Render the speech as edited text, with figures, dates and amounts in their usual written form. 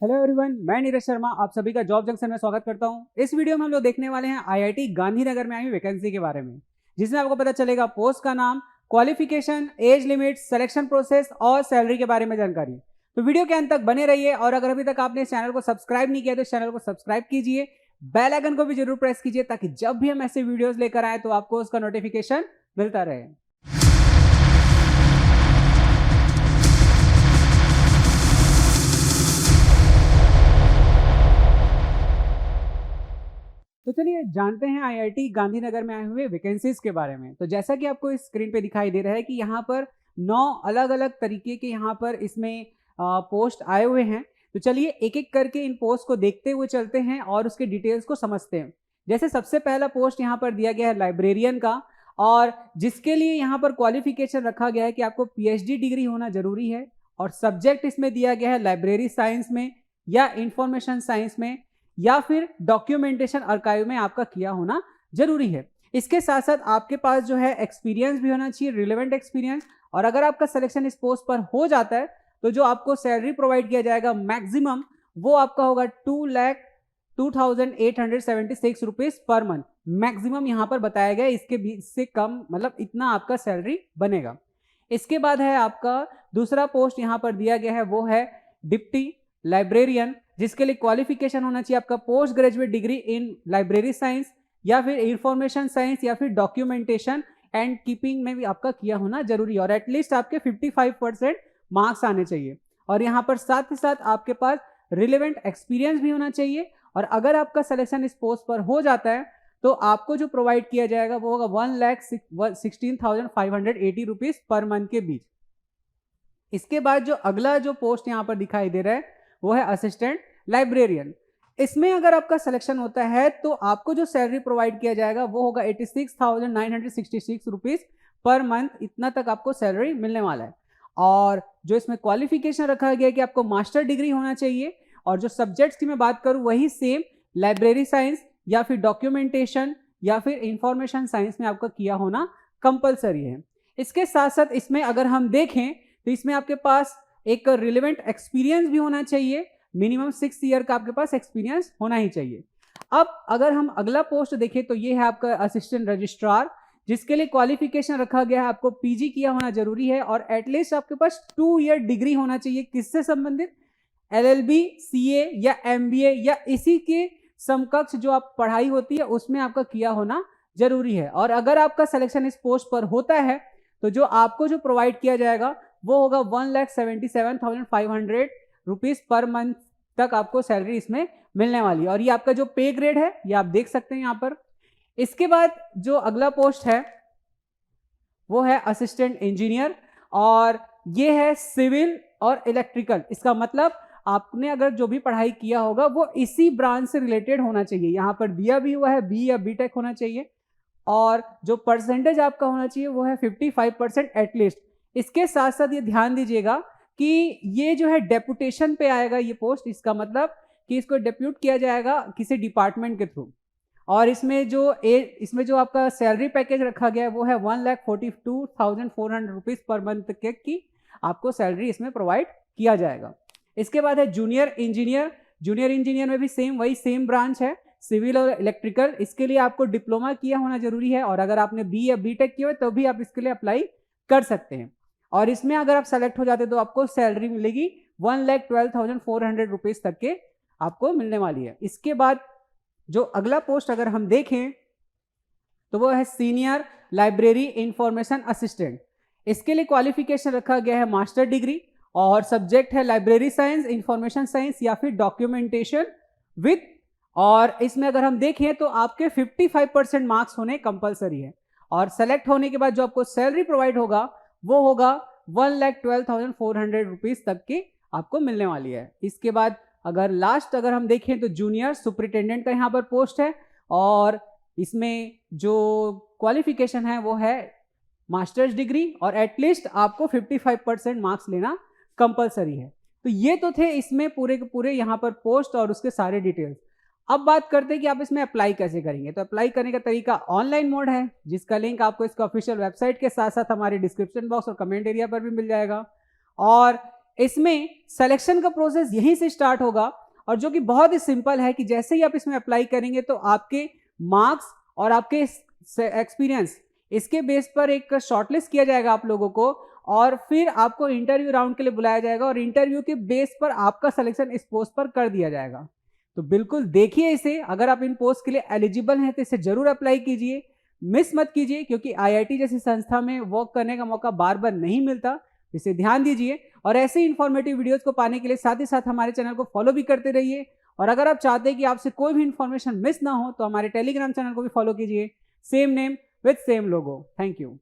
Hello everyone, मैं नीरज शर्मा आप सभी का जॉब जंक्शन में स्वागत करता हूं। इस वीडियो में हम लोग देखने वाले हैं आईआईटी गांधीनगर में आई हुई वैकेंसी के बारे में, जिसमें आपको पता चलेगा पोस्ट का नाम, qualification, age limit, selection process और सैलरी के बारे में जानकारी। तो वीडियो के अंत तक बने रहिए और अगर अभी तक आपने इस चैनल को सब्सक्राइब नहीं किया तो इस चैनल को सब्सक्राइब कीजिए, बेल आइकन को भी जरूर प्रेस कीजिए ताकि जब भी हम ऐसे वीडियोज लेकर आए तो आपको उसका नोटिफिकेशन मिलता रहे। तो चलिए जानते हैं आईआईटी गांधीनगर में आए हुए वैकेंसीज के बारे में। तो जैसा कि आपको इस स्क्रीन पे दिखाई दे रहा है कि यहाँ पर 9 अलग अलग तरीके के यहाँ पर इसमें पोस्ट आए हुए हैं। तो चलिए एक एक करके इन पोस्ट को देखते हुए चलते हैं और उसके डिटेल्स को समझते हैं। जैसे सबसे पहला पोस्ट यहाँ पर दिया गया है लाइब्रेरियन का, और जिसके लिए यहाँ पर क्वालिफिकेशन रखा गया है कि आपको पीएचडी डिग्री होना जरूरी है, और सब्जेक्ट इसमें दिया गया है लाइब्रेरी साइंस में या इंफॉर्मेशन साइंस में या फिर डॉक्यूमेंटेशन आर्काइव में आपका किया होना जरूरी है। इसके साथ साथ आपके पास जो है एक्सपीरियंस भी होना चाहिए, रिलेवेंट एक्सपीरियंस। और अगर आपका सिलेक्शन इस पोस्ट पर हो जाता है तो जो आपको सैलरी प्रोवाइड किया जाएगा मैक्सिमम, वो आपका होगा 2,02,876 रुपीज पर मंथ। मैक्सिमम यहाँ पर बताया गया, इसके बीच से कम मतलब इतना आपका सैलरी बनेगा। इसके बाद है आपका दूसरा पोस्ट यहाँ पर दिया गया है, वो है डिप्टी लाइब्रेरियन, जिसके लिए क्वालिफिकेशन होना चाहिए आपका post graduate degree in library science या फिर इंफॉर्मेशन साइंस या फिर डॉक्यूमेंटेशन एंड कीपिंग में भी आपका किया होना जरूरी है, और एटलीस्ट आपके 55% मार्क्स आने चाहिए। और यहाँ पर साथ ही साथ आपके पास रिलेवेंट एक्सपीरियंस भी होना चाहिए। और अगर आपका सिलेक्शन इस पोस्ट पर हो जाता है तो आपको जो प्रोवाइड किया जाएगा वो होगा 1,16,580 रुपीज पर मंथ के बीच। इसके बाद जो अगला जो पोस्ट यहाँ पर दिखाई दे रहा है वो है असिस्टेंट लाइब्रेरियन। इसमें अगर आपका सिलेक्शन होता है तो आपको जो सैलरी प्रोवाइड किया जाएगा वो होगा 86,966 रुपीज पर मंथ। इतना तक आपको सैलरी मिलने वाला है। और जो इसमें क्वालिफिकेशन रखा गया है कि आपको मास्टर डिग्री होना चाहिए, और जो सब्जेक्ट्स की मैं बात करूं वही सेम लाइब्रेरी साइंस या फिर डॉक्यूमेंटेशन या फिर इंफॉर्मेशन साइंस में आपका किया होना कंपलसरी है। इसके साथ साथ इसमें अगर हम देखें तो इसमें आपके पास एक रिलेवेंट एक्सपीरियंस भी होना चाहिए, मिनिमम 6 ईयर का आपके पास एक्सपीरियंस होना ही चाहिए। अब अगर हम अगला पोस्ट देखें तो ये है आपका असिस्टेंट रजिस्ट्रार, जिसके लिए क्वालिफिकेशन रखा गया है आपको पीजी किया होना जरूरी है, और एटलीस्ट आपके पास 2 ईयर डिग्री होना चाहिए। किससे संबंधित? एलएलबी, सीए या एमबीए या इसी के समकक्ष जो आप पढ़ाई होती है उसमें आपका किया होना जरूरी है। और अगर आपका सिलेक्शन इस पोस्ट पर होता है तो जो आपको जो प्रोवाइड किया जाएगा वो होगा 1,77,500 रुपीज पर मंथ तक आपको सैलरी इसमें मिलने वाली है। और ये आपका जो पे ग्रेड है ये आप देख सकते हैं यहाँ पर। इसके बाद जो अगला पोस्ट है वो है असिस्टेंट इंजीनियर, और ये है सिविल और इलेक्ट्रिकल। इसका मतलब आपने अगर जो भी पढ़ाई किया होगा वो इसी ब्रांच से रिलेटेड होना चाहिए। यहाँ पर दिया भी हुआ है बी या बीटेक होना चाहिए, और जो परसेंटेज आपका होना चाहिए वो है 55% एटलीस्ट। इसके साथ साथ ये ध्यान दीजिएगा कि ये जो है डेपुटेशन पे आएगा ये पोस्ट। इसका मतलब कि इसको डेप्यूट किया जाएगा किसी डिपार्टमेंट के थ्रू। और इसमें जो आपका सैलरी पैकेज रखा गया है वो है 1,42,400 रुपीज पर मंथ के की आपको सैलरी इसमें प्रोवाइड किया जाएगा। इसके बाद है जूनियर इंजीनियर। जूनियर इंजीनियर में भी वही सेम ब्रांच है, सिविल और इलेक्ट्रिकल। इसके लिए आपको डिप्लोमा किया होना जरूरी है, और अगर आपने बी या बीटेक किया हो तो भी आप इसके लिए अप्लाई कर सकते हैं। और इसमें अगर आप सेलेक्ट हो जाते तो आपको सैलरी मिलेगी 1,12,400 रुपीज तक के आपको मिलने वाली है। इसके बाद जो अगला पोस्ट अगर हम देखें तो वो है सीनियर लाइब्रेरी इंफॉर्मेशन असिस्टेंट। इसके लिए क्वालिफिकेशन रखा गया है मास्टर डिग्री, और सब्जेक्ट है लाइब्रेरी साइंस, इंफॉर्मेशन साइंस या फिर डॉक्यूमेंटेशन विद। और इसमें अगर हम देखें तो आपके 55% मार्क्स होने कंपलसरी है। और सेलेक्ट होने के बाद जो आपको सैलरी प्रोवाइड होगा वो होगा 1,12,400 रुपीज तक की आपको मिलने वाली है। इसके बाद अगर हम देखें तो जूनियर सुपरिटेंडेंट का यहाँ पर पोस्ट है, और इसमें जो क्वालिफिकेशन है वो है मास्टर्स डिग्री, और एटलीस्ट आपको 55% मार्क्स लेना कंपलसरी है। तो ये तो थे इसमें पूरे के पूरे यहाँ पर पोस्ट और उसके सारे डिटेल्स। अब बात करते हैं कि आप इसमें अप्लाई कैसे करेंगे। तो अप्लाई करने का तरीका ऑनलाइन मोड है, जिसका लिंक आपको इसका ऑफिशियल वेबसाइट के साथ साथ हमारे डिस्क्रिप्शन बॉक्स और कमेंट एरिया पर भी मिल जाएगा। और इसमें सिलेक्शन का प्रोसेस यहीं से स्टार्ट होगा, और जो कि बहुत ही सिंपल है कि जैसे ही आप इसमें अप्लाई करेंगे तो आपके मार्क्स और आपके एक्सपीरियंस, इसके बेस पर एक शॉर्टलिस्ट किया जाएगा आप लोगों को, और फिर आपको इंटरव्यू राउंड के लिए बुलाया जाएगा, और इंटरव्यू के बेस पर आपका सिलेक्शन इस पोस्ट पर कर दिया जाएगा। तो बिल्कुल देखिए इसे, अगर आप इन पोस्ट के लिए एलिजिबल हैं तो इसे जरूर अप्लाई कीजिए, मिस मत कीजिए, क्योंकि आईआईटी जैसी संस्था में वर्क करने का मौका बार बार नहीं मिलता। इसे ध्यान दीजिए, और ऐसे इंफॉर्मेटिव वीडियोस को पाने के लिए साथ ही साथ हमारे चैनल को फॉलो भी करते रहिए। और अगर आप चाहते हैं कि आपसे कोई भी इंफॉर्मेशन मिस ना हो तो हमारे टेलीग्राम चैनल को भी फॉलो कीजिए, same name with same logo. Thank you.